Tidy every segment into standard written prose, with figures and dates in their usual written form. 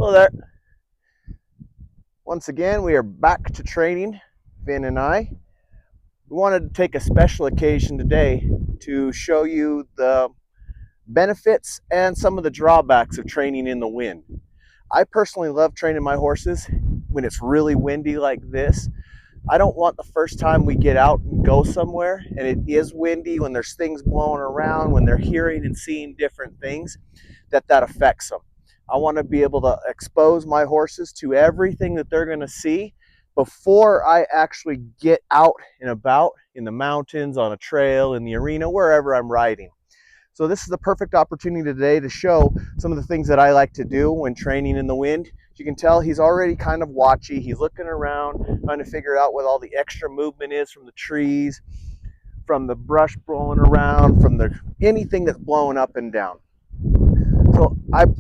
Hello there. Once again, we are back to training, Finn and I. We wanted to take a special occasion today to show you the benefits and some of the drawbacks of training in the wind. I personally love training my horses when it's really windy like this. I don't want the first time we get out and go somewhere and it is windy, when there's things blowing around, when they're hearing and seeing different things, that affects them. I want to be able to expose my horses to everything that they're going to see before I actually get out and about in the mountains, on a trail, in the arena, wherever I'm riding. So this is the perfect opportunity today to show some of the things that I like to do when training in the wind. As you can tell, he's already kind of watchy. He's looking around, trying to figure out what all the extra movement is from the trees, from the brush blowing around, from anything that's blowing up and down. So I'm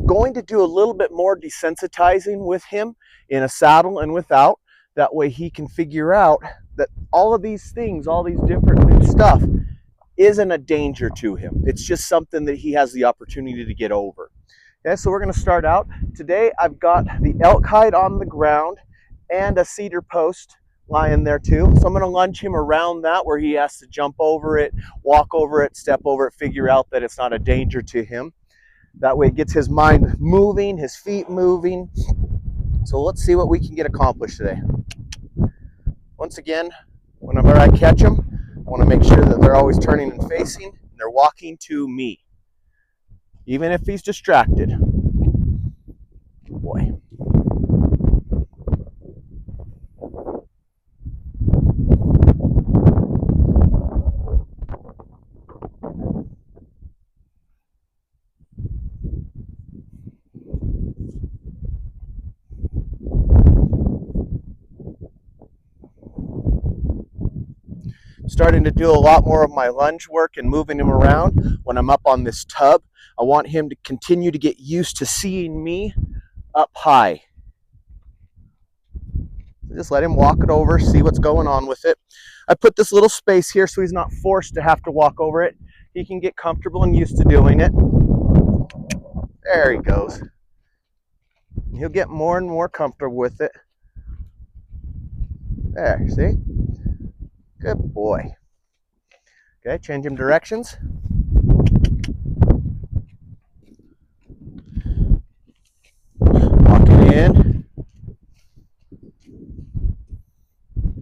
going to do a little bit more desensitizing with him in a saddle and without. That way he can figure out that all of these things, all these different new stuff, isn't a danger to him. It's just something that he has the opportunity to get over. Okay, so we're going to start out. Today I've got the elk hide on the ground and a cedar post lying there too. So I'm going to lunge him around that, where he has to jump over it, walk over it, step over it, figure out that it's not a danger to him. That way it gets his mind moving, his feet moving. So let's see what we can get accomplished today. Once again, whenever I catch them, I want to make sure that they're always turning and facing, and they're walking to me, even if he's distracted. Boy. Starting to do a lot more of my lunge work and moving him around when I'm up on this tub. I want him to continue to get used to seeing me up high. Just let him walk it over, see what's going on with it. I put this little space here so he's not forced to have to walk over it. He can get comfortable and used to doing it. There he goes. He'll get more and more comfortable with it. There, see? Good boy. Okay, change him directions. Walking in.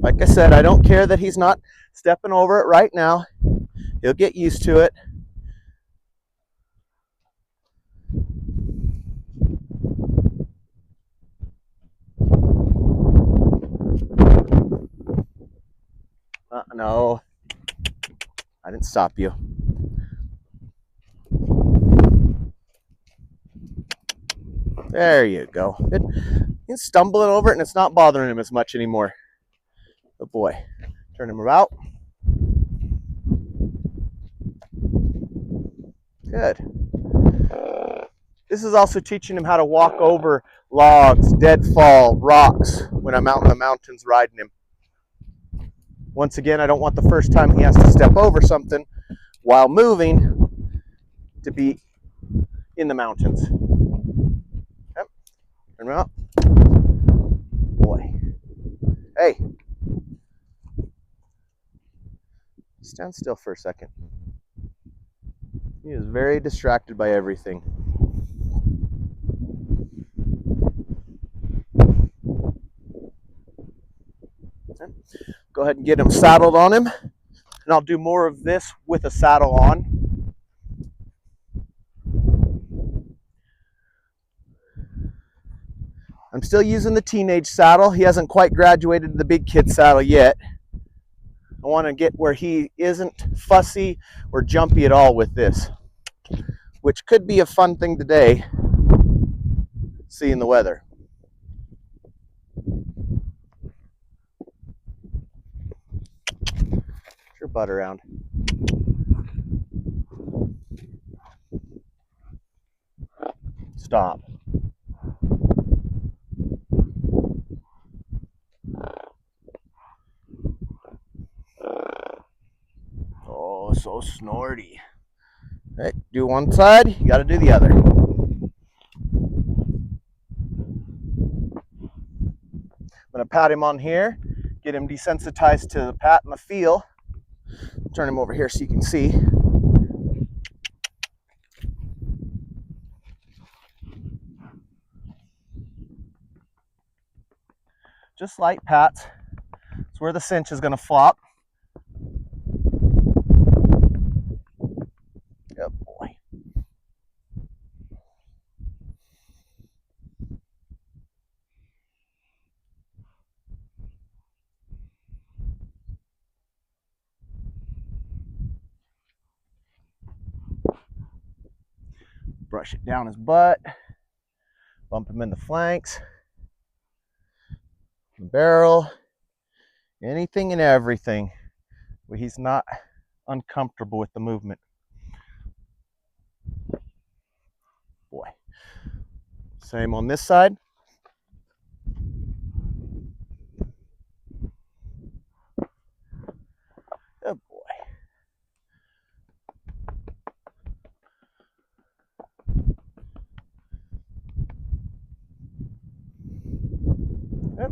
Like I said, I don't care that he's not stepping over it right now. He'll get used to it. No, I didn't stop you. There you go. Good. He's stumbling over it and it's not bothering him as much anymore. Good boy. Turn him about. Good. This is also teaching him how to walk over logs, deadfall, rocks when I'm out in the mountains riding him. Once again, I don't want the first time he has to step over something while moving to be in the mountains. Yep. Turn him out. Boy. Hey. Stand still for a second. He is very distracted by everything. Okay. Go ahead and get him saddled on him. And I'll do more of this with a saddle on. I'm still using the teenage saddle. He hasn't quite graduated to the big kid saddle yet. I want to get where he isn't fussy or jumpy at all with this, which could be a fun thing today, seeing the weather. Your butt around. Stop. Oh, so snorty. Right, do one side, you got to do the other. I'm going to pat him on here, get him desensitized to the pat and the feel. Turn him over here so you can see. Just light pats. It's where the cinch is going to flop. Good boy. Brush it down his butt. Bump him in the flanks, the barrel, anything and everything where he's not uncomfortable with the movement. Boy. Same on this side. Good boy. Yep.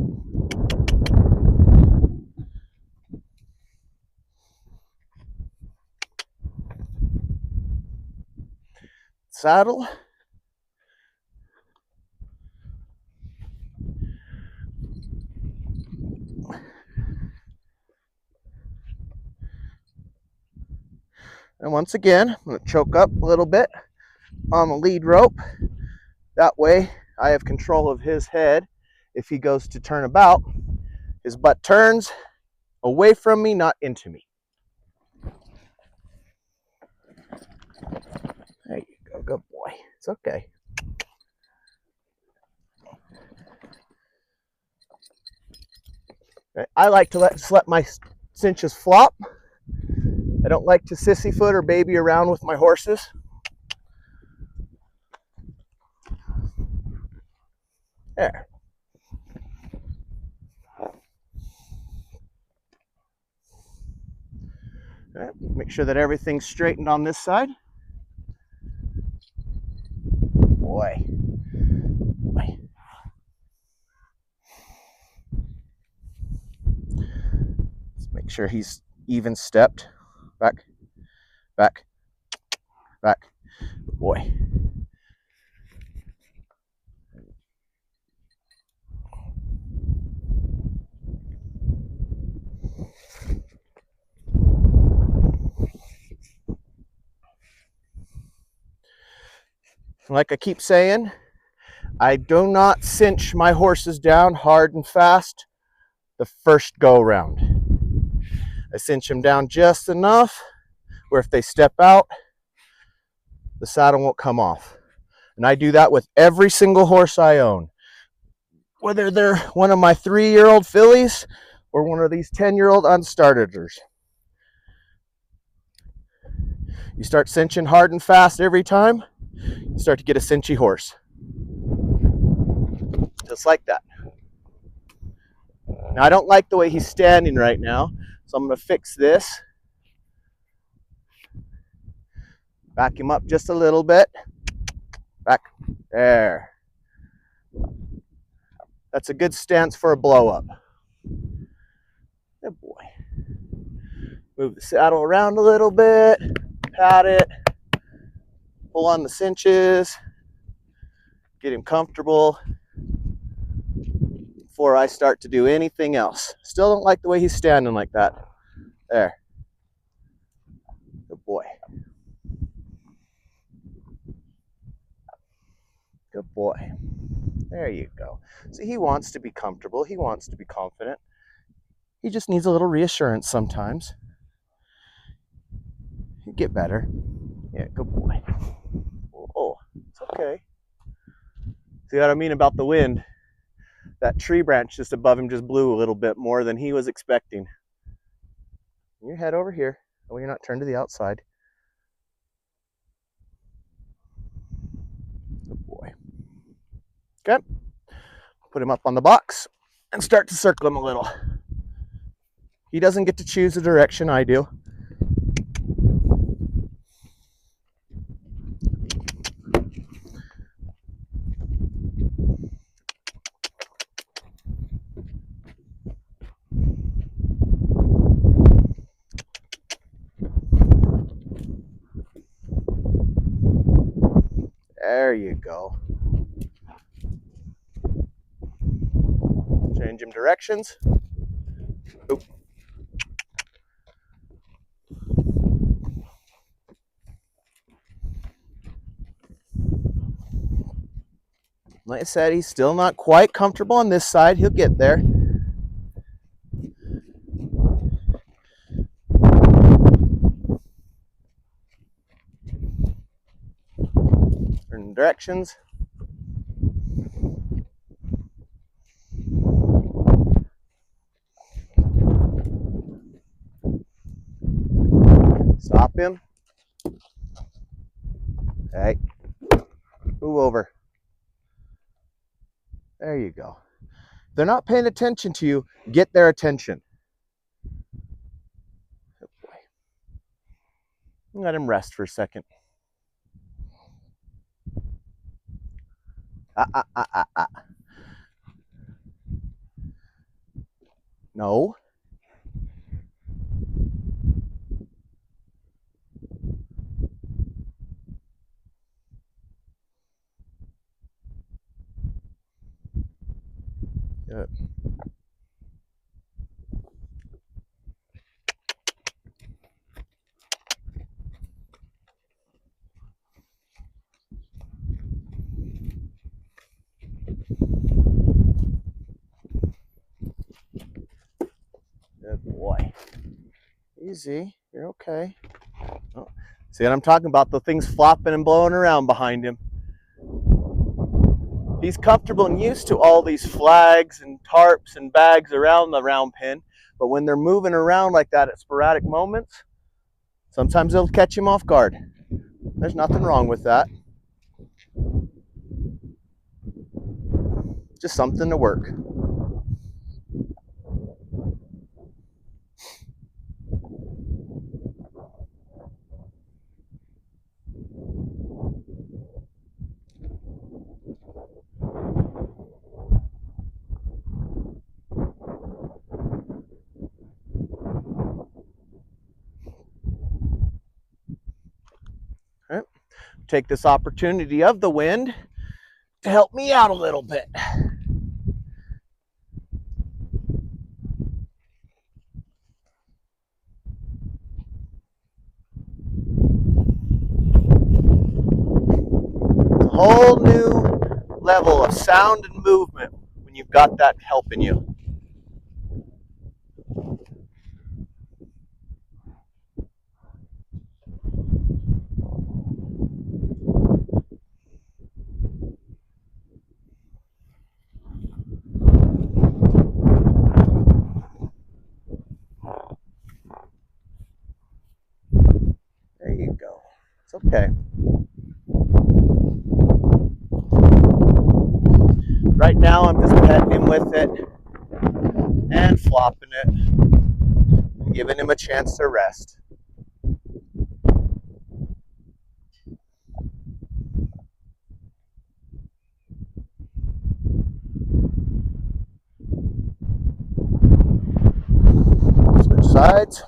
Saddle. And once again, I'm going to choke up a little bit on the lead rope. That way I have control of his head. If he goes to turn about, his butt turns away from me, not into me. There you go, good boy. It's okay. I like to just let my cinches flop. I don't like to sissy foot or baby around with my horses. There. Right, make sure that everything's straightened on this side. Boy. Boy. Let's make sure he's even stepped. Back, back, back. Boy. Like I keep saying, I do not cinch my horses down hard and fast the first go round. I cinch them down just enough where if they step out, the saddle won't come off. And I do that with every single horse I own. Whether they're one of my 3-year-old fillies or one of these 10-year-old unstarteders. You start cinching hard and fast every time, you start to get a cinchy horse. Just like that. Now I don't like the way he's standing right now, so I'm going to fix this. Back him up just a little bit. Back. There. That's a good stance for a blow up. Good boy. Move the saddle around a little bit. Pat it. Pull on the cinches. Get him comfortable before I start to do anything else. Still don't like the way he's standing like that. There. Good boy. Good boy. There you go. See, he wants to be comfortable. He wants to be confident. He just needs a little reassurance sometimes. He'll get better. Yeah, good boy. Oh, it's okay. See what I mean about the wind? That tree branch just above him just blew a little bit more than he was expecting. Your head over here. Oh, you're not turned to the outside. Good boy. Okay. Put him up on the box and start to circle him a little. He doesn't get to choose the direction, I do. There you go. Change him directions. Oop. Like I said, he's still not quite comfortable on this side. He'll get there. Turn directions. Stop him. Okay. Move over. There you go. If they're not paying attention to you, get their attention. Good boy. Let him rest for a second. No. Good. Good boy. Easy. You're okay. Oh. See what I'm talking about? The things flopping and blowing around behind him. He's comfortable and used to all these flags and tarps and bags around the round pen, but when they're moving around like that at sporadic moments, sometimes it'll catch him off guard. There's nothing wrong with that. Just something to work. Right. Take this opportunity of the wind to help me out a little bit. A whole new level of sound and movement when you've got that helping you. There you go. It's okay. Right now I'm just petting him with it and flopping it and giving him a chance to rest. Switch sides.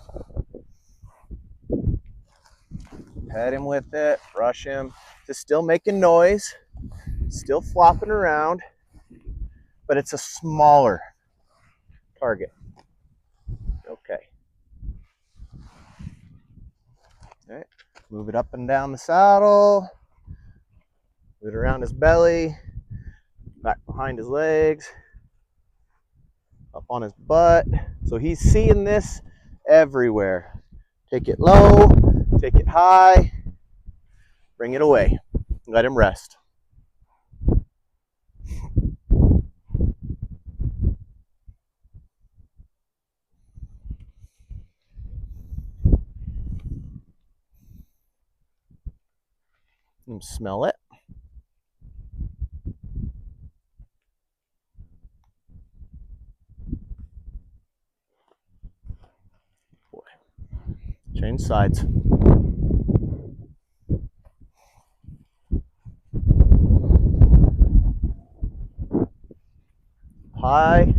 Pet him with it, brush him. Just still making noise, still flopping around, but it's a smaller target. Okay. All right. Move it up and down the saddle. Move it around his belly, back behind his legs, up on his butt. So he's seeing this everywhere. Take it low, take it high, bring it away. Let him rest. And smell it. Boy. Change sides. High.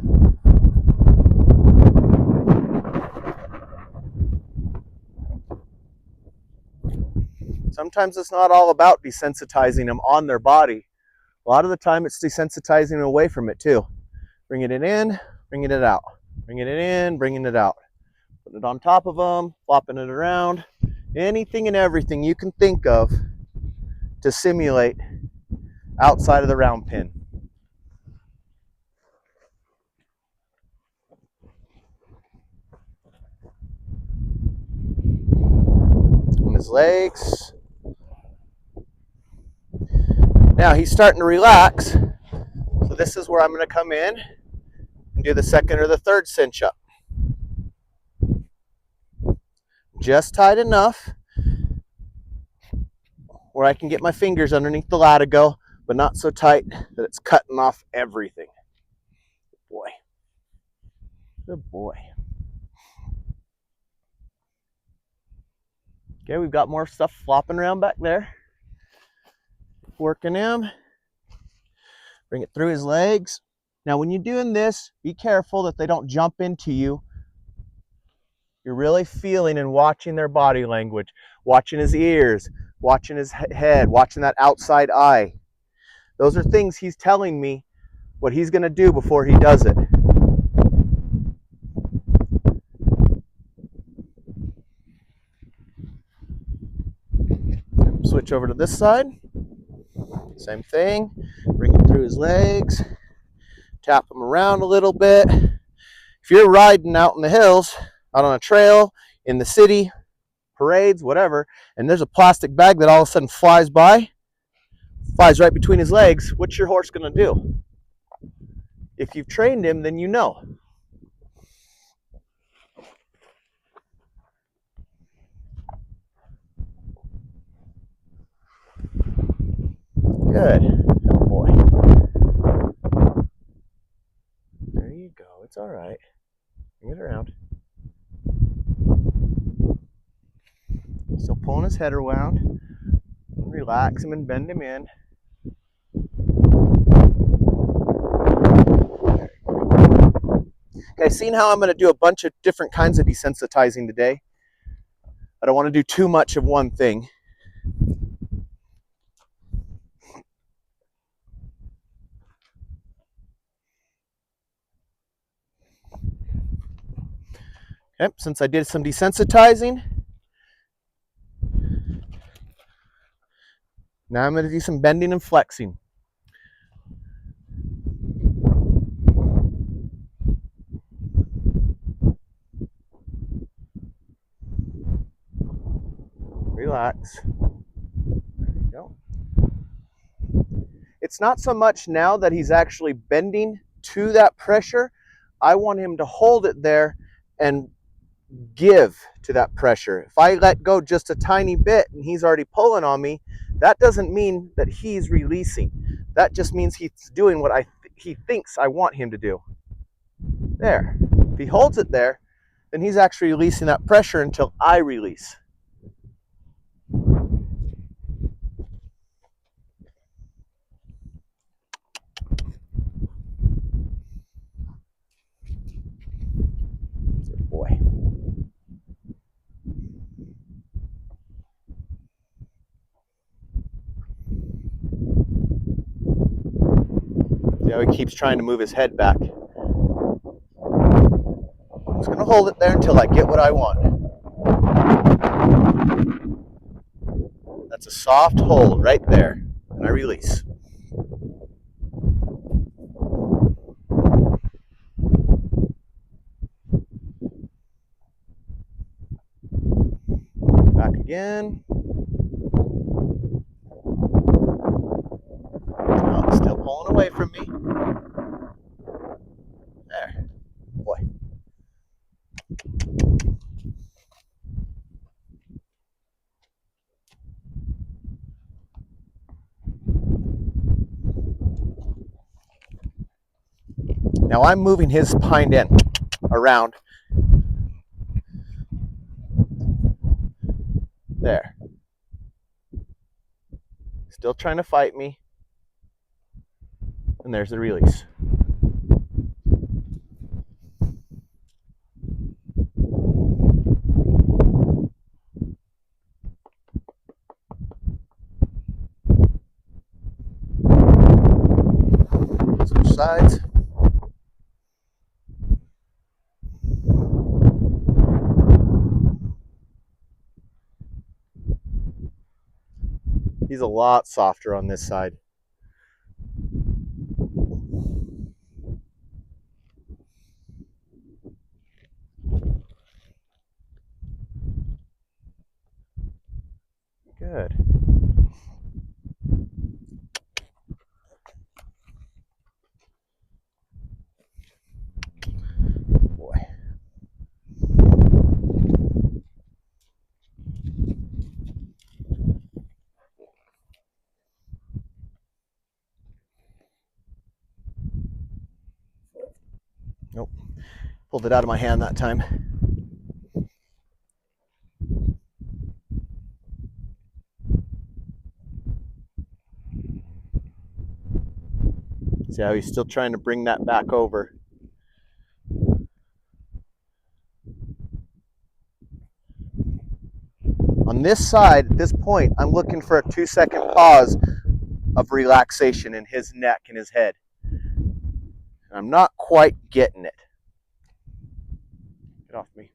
Sometimes it's not all about desensitizing them on their body. A lot of the time it's desensitizing them away from it too. Bringing it in, bringing it out. Bringing it in, bringing it out. Putting it on top of them, flopping it around. Anything and everything you can think of to simulate outside of the round pin. On his legs. Now he's starting to relax. So this is where I'm going to come in and do the second or the third cinch up. Just tight enough where I can get my fingers underneath the latigo, but not so tight that it's cutting off everything. Good boy. Good boy. Okay, we've got more stuff flopping around back there. Working him. Bring it through his legs. Now when you're doing this, be careful that they don't jump into you. You're really feeling and watching their body language, watching his ears, watching his head, watching that outside eye. Those are things he's telling me what he's going to do before he does it. Switch over to this side. Same thing. Bring it through his legs. Tap him around a little bit. If you're riding out in the hills, out on a trail, in the city, parades, whatever, and there's a plastic bag that all of a sudden flies right between his legs, what's your horse going to do? If you've trained him, then you know. Good. Good boy. There you go. It's all right. Bring it around. Still pulling his head around. Relax him and bend him in. Okay, seeing how I'm going to do a bunch of different kinds of desensitizing today. I don't want to do too much of one thing. Okay, since I did some desensitizing, now I'm going to do some bending and flexing. Relax. There you go. It's not so much now that he's actually bending to that pressure. I want him to hold it there and give to that pressure. If I let go just a tiny bit and he's already pulling on me, that doesn't mean that he's releasing. That just means he's doing what he thinks I want him to do. There. If he holds it there, then he's actually releasing that pressure until I release. Good boy. Now he keeps trying to move his head back. I'm just going to hold it there until I get what I want. That's a soft hold right there. And I release. Back again. Oh, it's still pulling away from me. There. Boy. Now I'm moving his hind end around. There. Still trying to fight me. And there's the release. sides. He's a lot softer on this side. Good. Boy. Nope. Pulled it out of my hand that time. See how he's still trying to bring that back over. On this side, at this point, I'm looking for a 2-second pause of relaxation in his neck and his head. I'm not quite getting it. Get off me.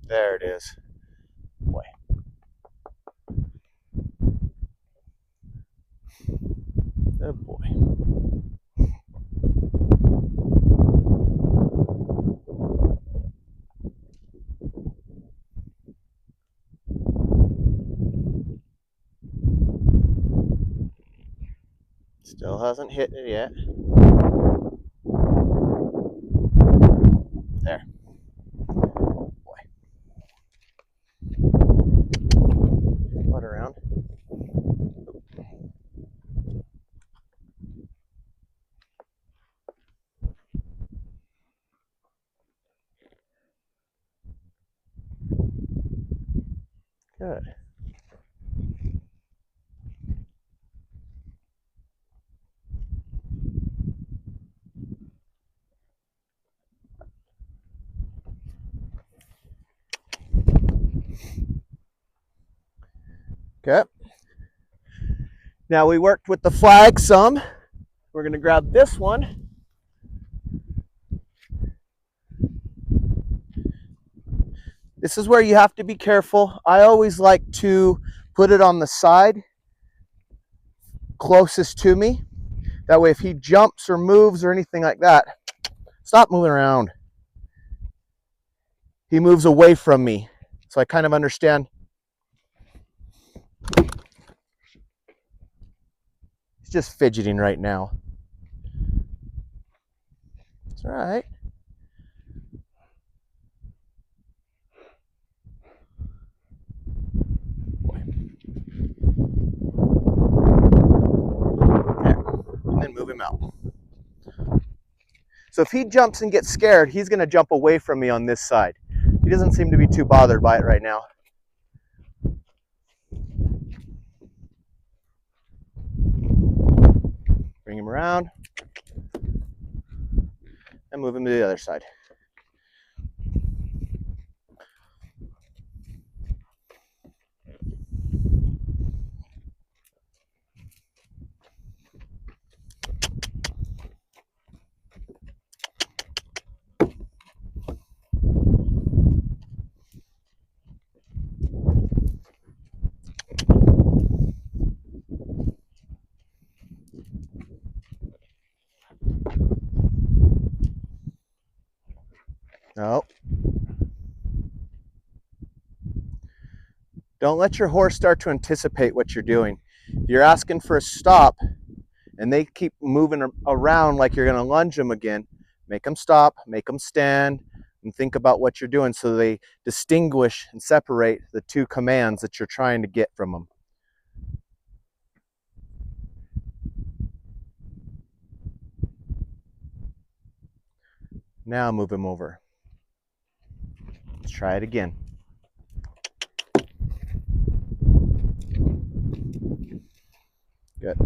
There it is. Boy. Oh boy. Still hasn't hit it yet. There. Boy. Put around. Good. Okay. Now we worked with the flag some. We're going to grab this one. This is where you have to be careful. I always like to put it on the side closest to me. That way if he jumps or moves or anything like that, stop moving around. He moves away from me. So I kind of understand. He's just fidgeting right now. It's all right. And then move him out. So if he jumps and gets scared, he's going to jump away from me on this side. He doesn't seem to be too bothered by it right now. Bring him around and move him to the other side. No. Don't let your horse start to anticipate what you're doing. If you're asking for a stop and they keep moving around like you're going to lunge them again, make them stop, make them stand, and think about what you're doing so they distinguish and separate the two commands that you're trying to get from them. Now move him over. Let's try it again. Good.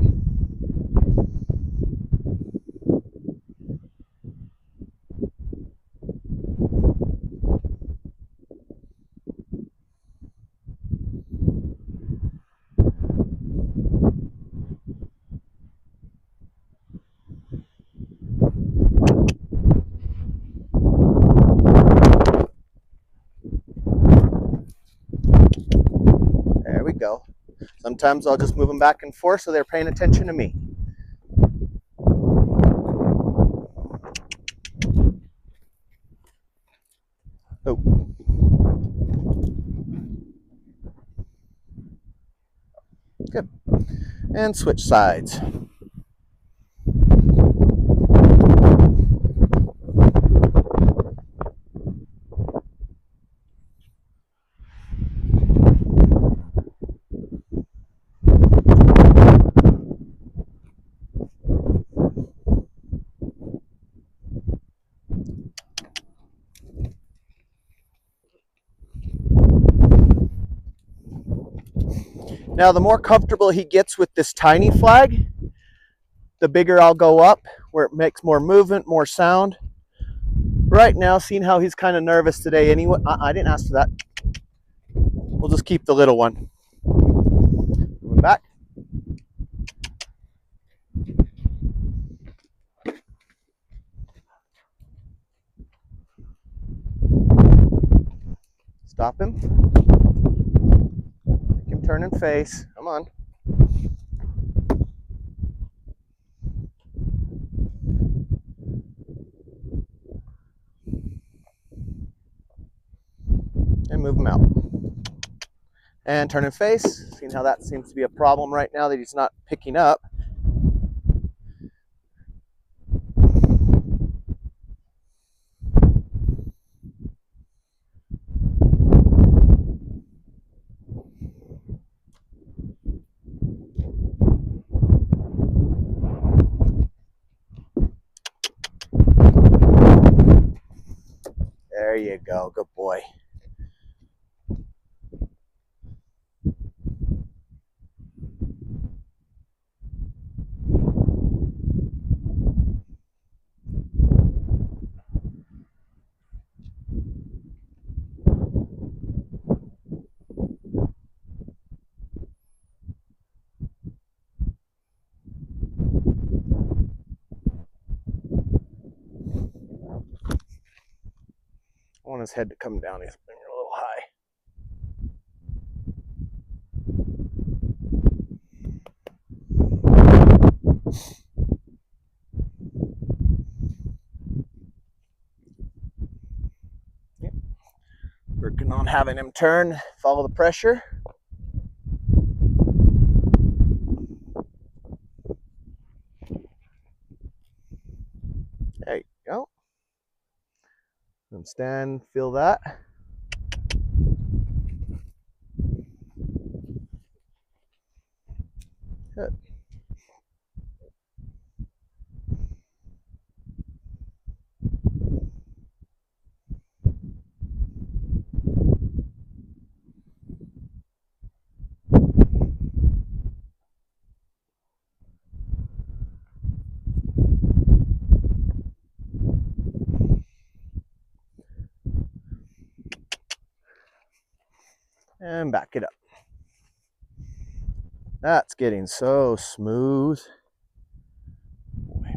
Sometimes I'll just move them back and forth so they're paying attention to me. Oh. Good. And switch sides. Now, the more comfortable he gets with this tiny flag, the bigger I'll go up, where it makes more movement, more sound. Right now, seeing how he's kind of nervous today anyway, I didn't ask for that. We'll just keep the little one. Moving back. Stop him. Make him turn and face. Come on. And move him out. And turn and face. Seeing how that seems to be a problem right now that he's not picking up. There you go. Good boy. I want his head to come down. He's bringing it a little high. Yep. Working on having him turn, follow the pressure. There you go. And stand, feel that. Good. And back it up. That's getting so smooth. Boy.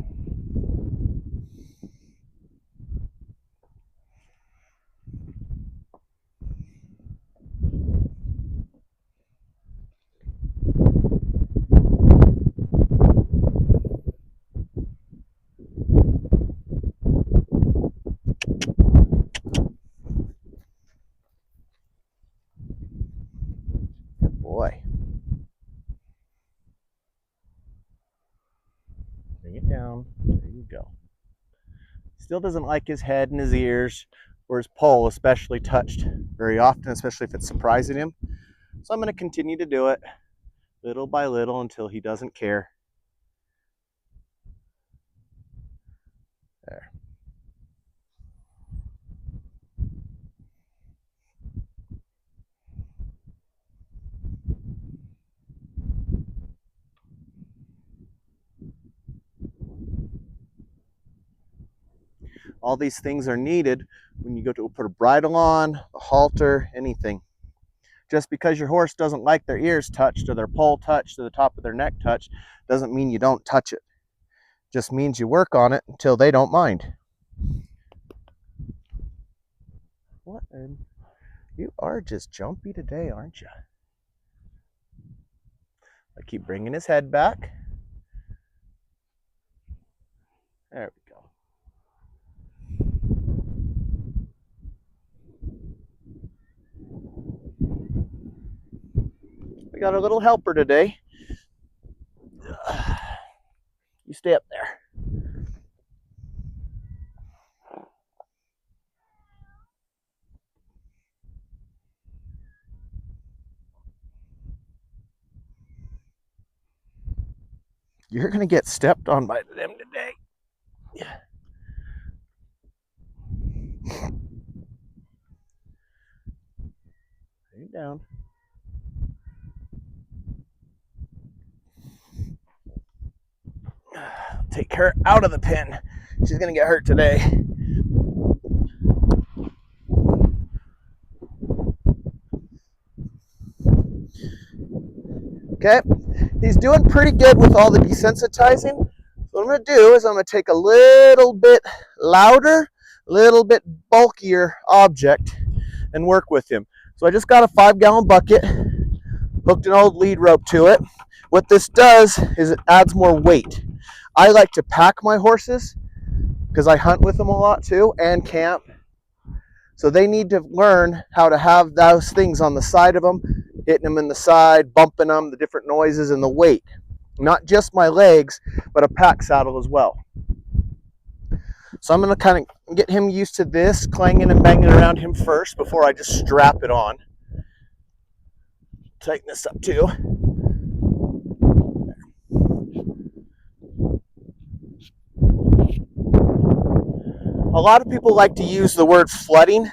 Good boy. Bring it down. There you go. Still doesn't like his head and his ears or his poll especially touched very often, especially if it's surprising him. So I'm going to continue to do it little by little until he doesn't care. There. All these things are needed when you go to put a bridle on, a halter, anything. Just because your horse doesn't like their ears touched or their poll touched or the top of their neck touched doesn't mean you don't touch it. Just means you work on it until they don't mind. What? You are just jumpy today, aren't you? I keep bringing his head back. There we go. We got a little helper today. You stay up there. You're going to get stepped on by them today. Lay down. Take her out of the pen. She's going to get hurt today. Okay, he's doing pretty good with all the desensitizing. So what I'm going to do is I'm going to take a little bit louder, a little bit bulkier object and work with him. So I just got a 5-gallon bucket, hooked an old lead rope to it. What this does is it adds more weight. I like to pack my horses because I hunt with them a lot too and camp. So they need to learn how to have those things on the side of them, hitting them in the side, bumping them, the different noises and the weight. Not just my legs, but a pack saddle as well. So I'm going to kind of get him used to this, clanging and banging around him first before I just strap it on. Tighten this up too. A lot of people like to use the word flooding.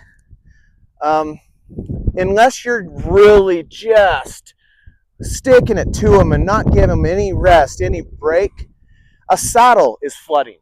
Unless you're really just sticking it to them and not giving them any rest, any break, a saddle is flooding.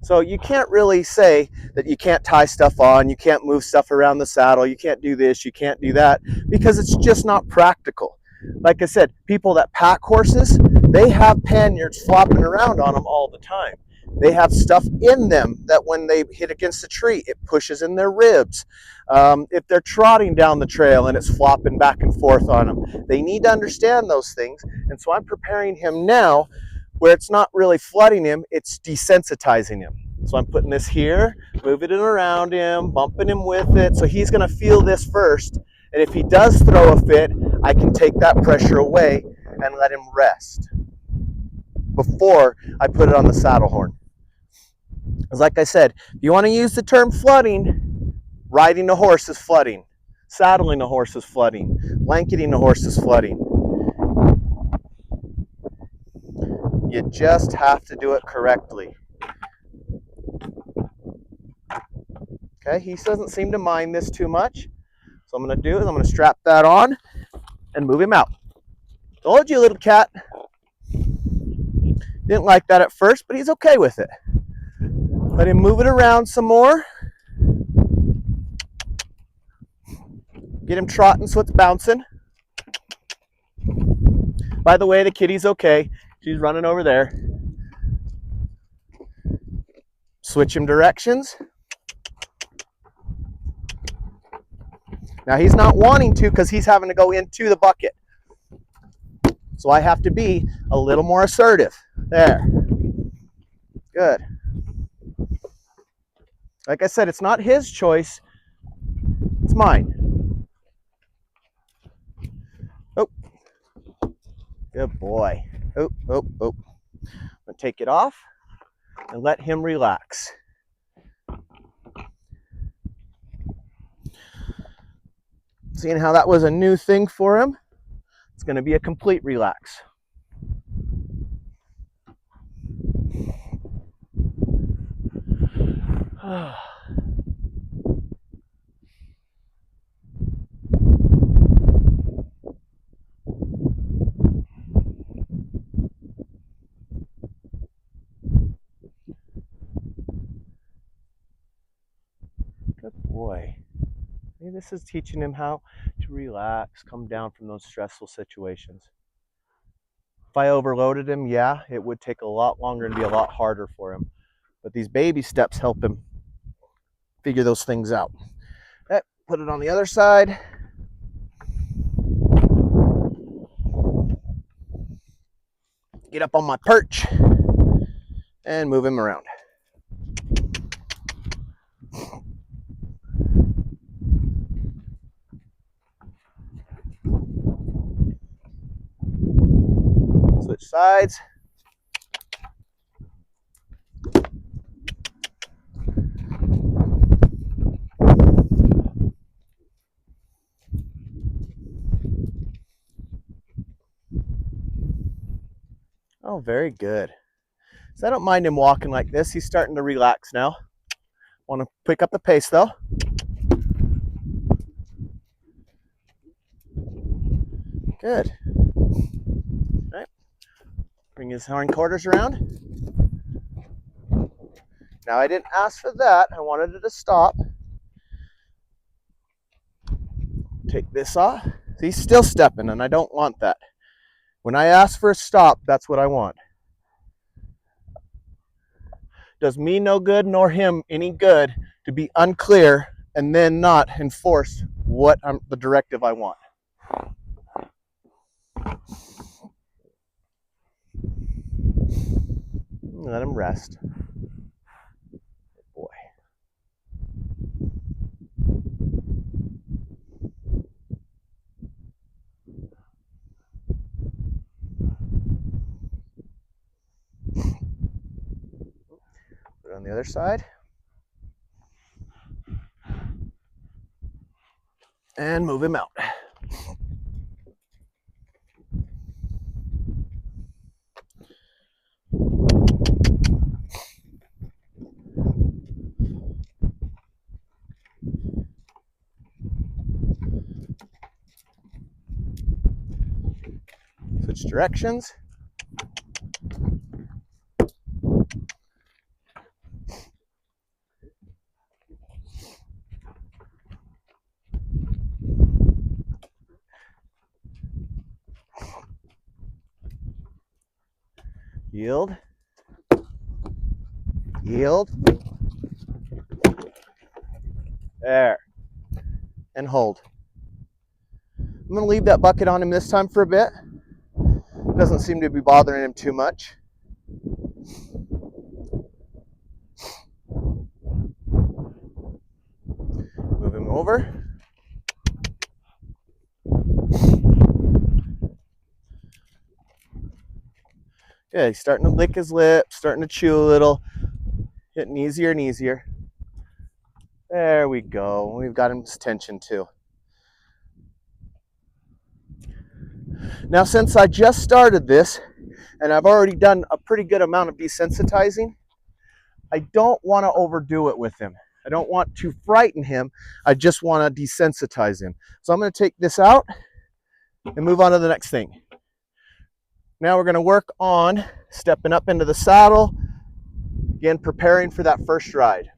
So you can't really say that you can't tie stuff on, you can't move stuff around the saddle, you can't do this, you can't do that, because it's just not practical. Like I said, people that pack horses, they have panniers flopping around on them all the time. They have stuff in them that when they hit against a tree, it pushes in their ribs. If they're trotting down the trail and it's flopping back and forth on them, they need to understand those things. And so I'm preparing him now where it's not really flooding him, it's desensitizing him. So I'm putting this here, moving it around him, bumping him with it. So he's going to feel this first. And if he does throw a fit, I can take that pressure away and let him rest before I put it on the saddle horn. Because like I said, if you want to use the term flooding, riding a horse is flooding. Saddling a horse is flooding. Blanketing a horse is flooding. You just have to do it correctly. Okay, he doesn't seem to mind this too much. So what I'm going to do is I'm going to strap that on and move him out. Told you, little cat. Didn't like that at first, but he's okay with it. Let him move it around some more. Get him trotting so it's bouncing. By the way, the kitty's okay. She's running over there. Switch him directions. Now he's not wanting to because he's having to go into the bucket. So I have to be a little more assertive. There. Good. Like I said, it's not his choice. It's mine. Oh. Good boy. Oh. I'm going to take it off and let him relax. Seeing how that was a new thing for him, it's going to be a complete relax. Good boy. Maybe this is teaching him how to relax, come down from those stressful situations. If I overloaded him, yeah, it would take a lot longer and be a lot harder for him. But these baby steps help him figure those things out. Okay, put it on the other side. Get up on my perch and move him around. Switch sides. Oh, very good. So I don't mind him walking like this. He's starting to relax now. Want to pick up the pace though. Good. All right. Bring his hindquarters around. Now I didn't ask for that. I wanted it to stop. Take this off. He's still stepping and I don't want that. When I ask for a stop, that's what I want. Does me no good nor him any good to be unclear and then not enforce the directive I want. Let him rest. Boy. Put it on the other side. And move him out. Switch directions. Yield. Yield. There. And hold. I'm going to leave that bucket on him this time for a bit. Doesn't seem to be bothering him too much. Move him over. Yeah, he's starting to lick his lips, starting to chew a little, getting easier and easier. There we go. We've got his tension too. Now, since I just started this, and I've already done a pretty good amount of desensitizing, I don't want to overdo it with him. I don't want to frighten him. I just want to desensitize him. So I'm going to take this out and move on to the next thing. Now we're going to work on stepping up into the saddle, again, preparing for that first ride.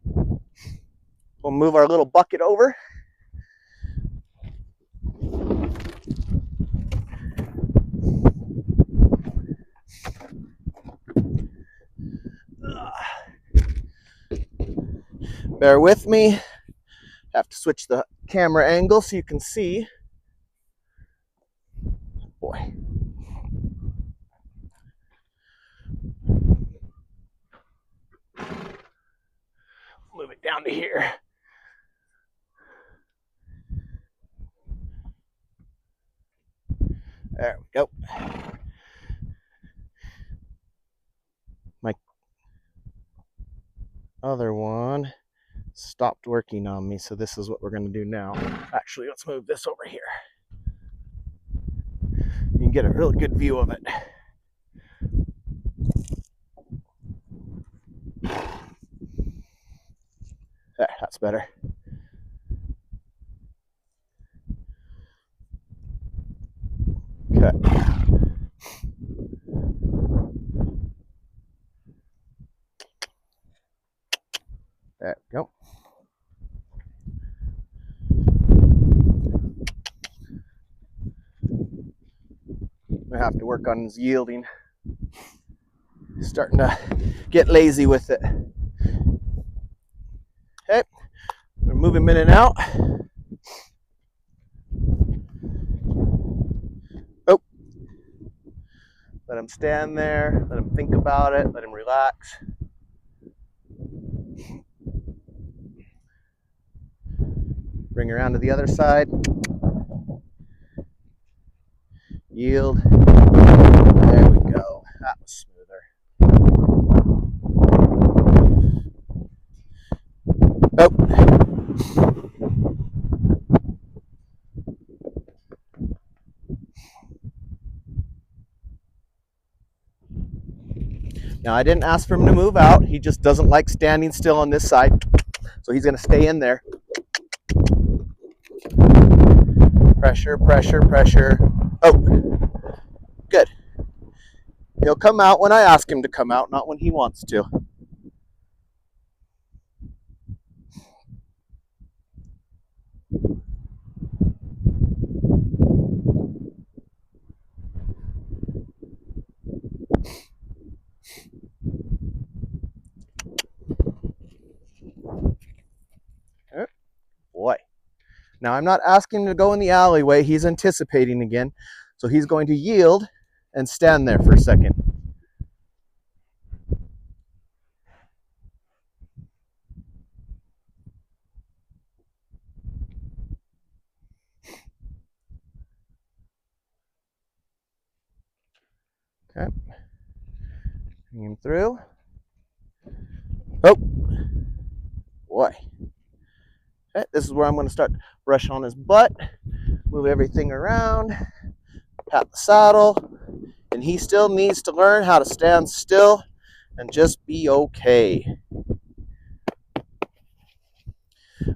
We'll move our little bucket over. Bear with me. Have to switch the camera angle so you can see. Boy. Move it down to here. There we go. My other one stopped working on me, so this is what we're going to do now. Actually, let's move this over here. You can get a really good view of it. There, that's better. Okay. There we go. I have to work on his yielding. Starting to get lazy with it. Okay, we're moving in and out. Oh, Let him stand there, let him think about it, let him relax. Bring around to the other side. Yield. There we go. That was smoother. Oh. Now, I didn't ask for him to move out. He just doesn't like standing still on this side. So he's going to stay in there. Pressure, pressure, pressure. Oh, good. He'll come out when I ask him to come out, not when he wants to. Oh, boy. Now, I'm not asking him to go in the alleyway. He's anticipating again. So he's going to yield and stand there for a second. Okay. Bring him through. Oh, boy. Okay, this is where I'm going to start brush on his butt, move everything around, pat the saddle, and he still needs to learn how to stand still and just be okay.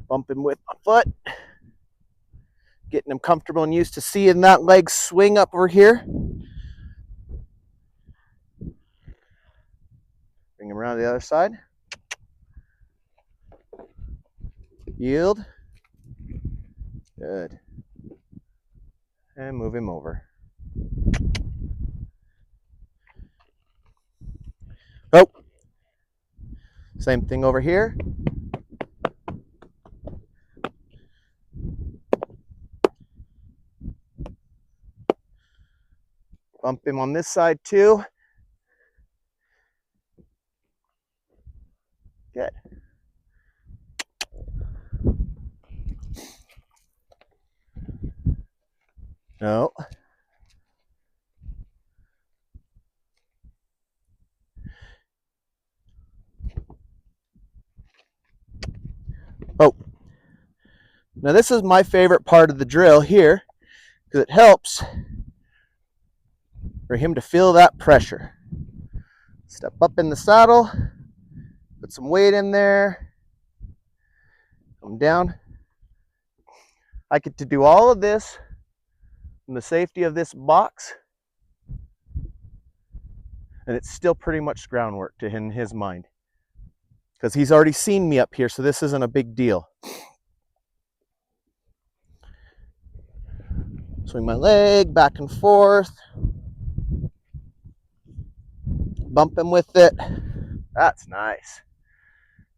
Bump him with my foot, getting him comfortable and used to seeing that leg swing up over here. Bring him around to the other side. Yield. Good. And move him over. Oh. Same thing over here. Bump him on this side too. Good. No. Oh. Now this is my favorite part of the drill here because it helps for him to feel that pressure. Step up in the saddle, put some weight in there, come down. I get to do all of this in the safety of this box, and it's still pretty much groundwork to him in his mind because he's already seen me up here, so this isn't a big deal. Swing my leg back and forth, bump him with it. That's nice.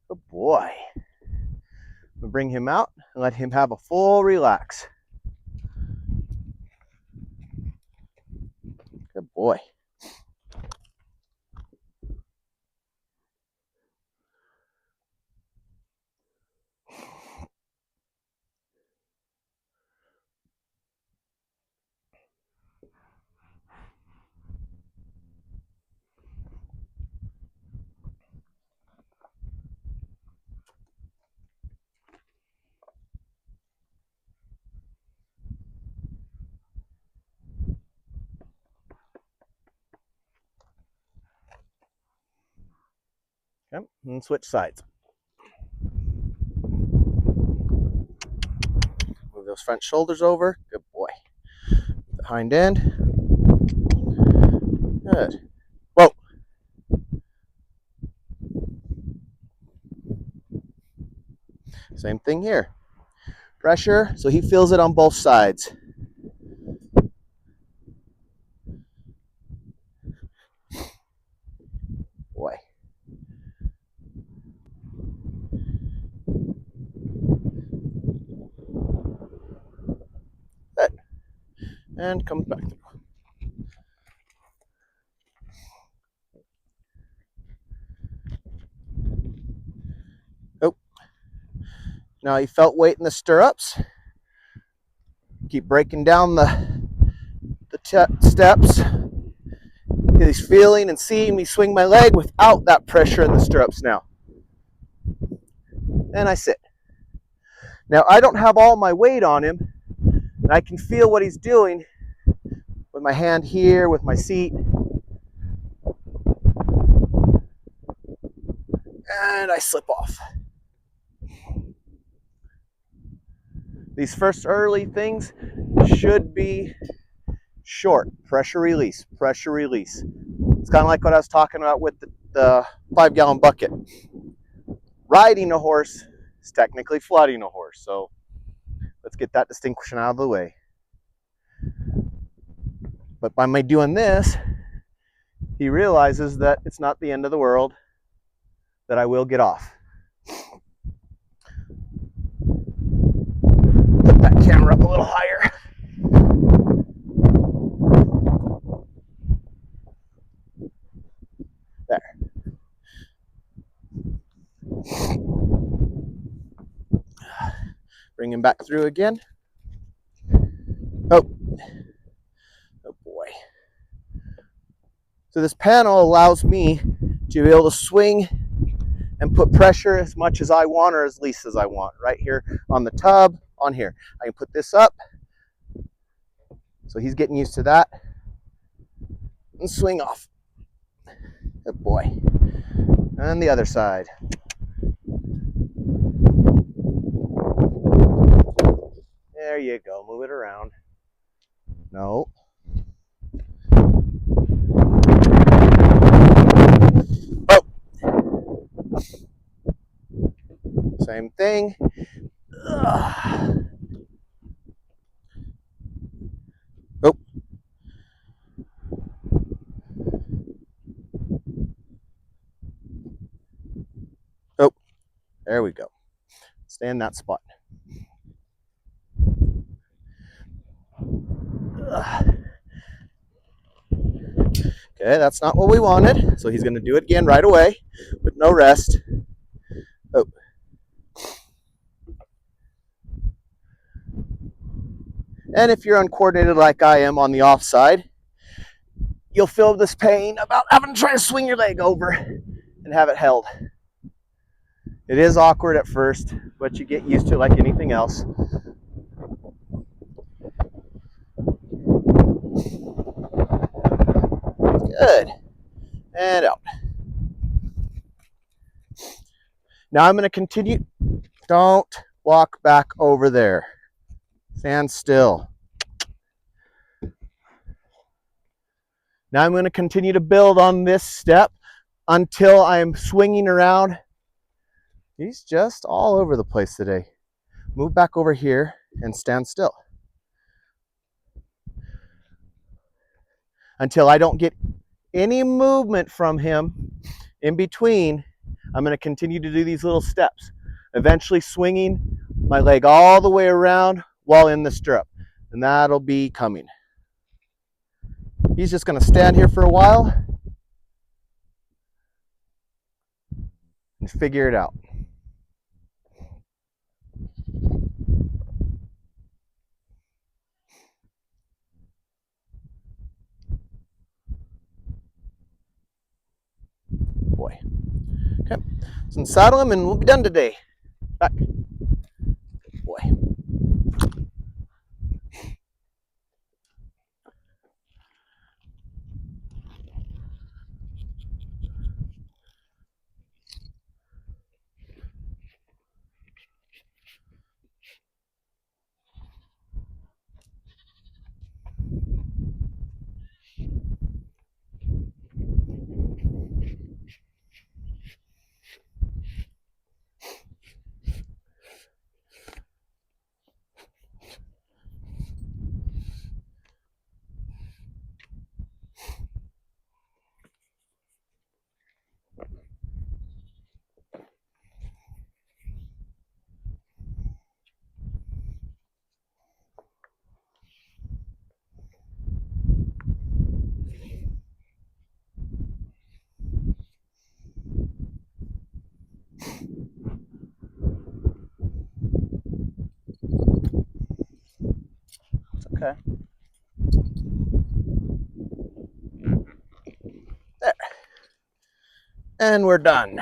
Good boy. We'll bring him out and let him have a full relax. Good boy. Okay, and switch sides. Move those front shoulders over. Good boy. The hind end. Good. Whoa. Same thing here. Pressure, so he feels it on both sides. Boy. Good. And comes back through. Now he felt weight in the stirrups. Keep breaking down the steps. He's feeling and seeing me swing my leg without that pressure in the stirrups now. And I sit. Now I don't have all my weight on him, and I can feel what he's doing with my hand here, with my seat. And I slip off. These first early things should be short. Pressure release, pressure release. It's kind of like what I was talking about with the 5-gallon bucket. Riding a horse is technically flooding a horse. So let's get that distinction out of the way. But by my doing this, he realizes that it's not the end of the world, that I will get off. Put that camera up a little higher. There. Bring him back through again. Oh. Oh boy. So this panel allows me to be able to swing and put pressure as much as I want or as least as I want. Right here on the tub, on here. I can put this up. So he's getting used to that. And swing off. Good boy. And the other side. There you go. Move it around. No. Oh. Same thing. Ugh. Oh. Oh. There we go. Stay in that spot. Ugh. Okay, that's not what we wanted. So he's going to do it again right away with no rest. Oh. And if you're uncoordinated like I am on the offside, you'll feel this pain about having to try to swing your leg over and have it held. It is awkward at first, but you get used to it like anything else. Good. And out. Now I'm going to continue. Don't walk back over there. Stand still. Now I'm going to continue to build on this step until I'm swinging around. He's just all over the place today. Move back over here and stand still. Until I don't get any movement from him in between, I'm going to continue to do these little steps. Eventually swinging my leg all the way around while in the stirrup. And that'll be coming. He's just going to stand here for a while and figure it out. Boy. Okay, so saddle him and we'll be done today. Back. Boy. Okay. There. And we're done.